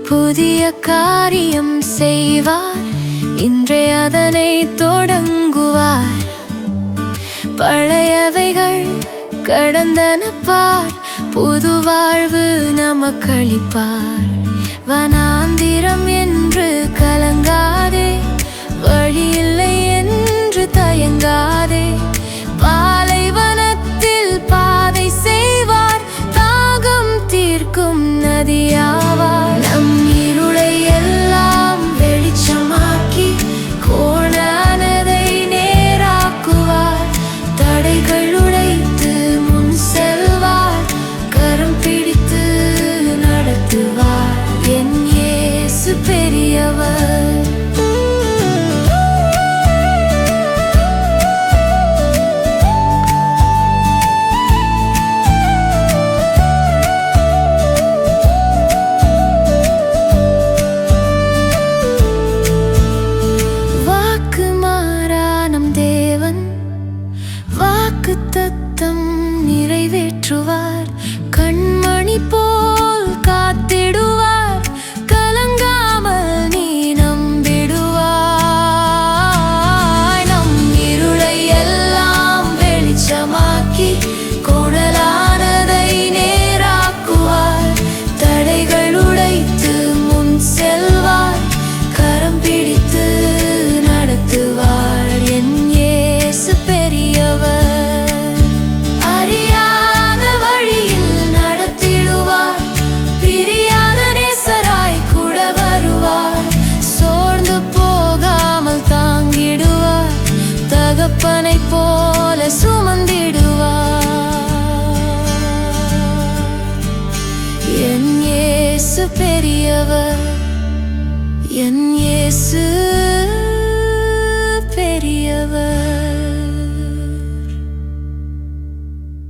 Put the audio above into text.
புதிய காரியம் செய்வார், இன்றே அதனை தொடங்குவார். பழையவைகள் கடந்தன பார், புது வாழ்வு நமக்களிப்பார். வனாந்திரம் என்று கலங்காதே, வழியில்லை என்று தயங்காதே. பாலைவனத்தில் பாதை செய்வார், தாகம் தீர்க்கும் நதியாவார். நம் இருளை எல்லாம் வெளிச்சமாக்கி கோணானதை நேராக்குவார். தடைகள் உடைத்து முன் செல்வார், கரம் பிடித்து நடத்துவார். என் இயேசு பெரியவர். வாக்குத்தத்தம் நிறைவேற்றுவார், கண்மணி போல் காத்திடுவார். கலங்காமல் நீ நம்பிடுவாய். நம் இருளை எல்லாம் வெளிச்சமாக்கி கோணலானதை நேராக்குவார். தடைகள் உடைத்து முன் செல்வார், கரம் பிடித்து நடத்துவார். என் இயேசு பெரியவர். அறியாத வழியில் நடத்திடுவார், பிரியாத நேசராய் கூட வருவார். சோர்ந்து போகாமல் தாங்கிடுவார், தகப்பனை போல சுமந்திடுவார். என் இயேசு பெரியவர், என் இயேசு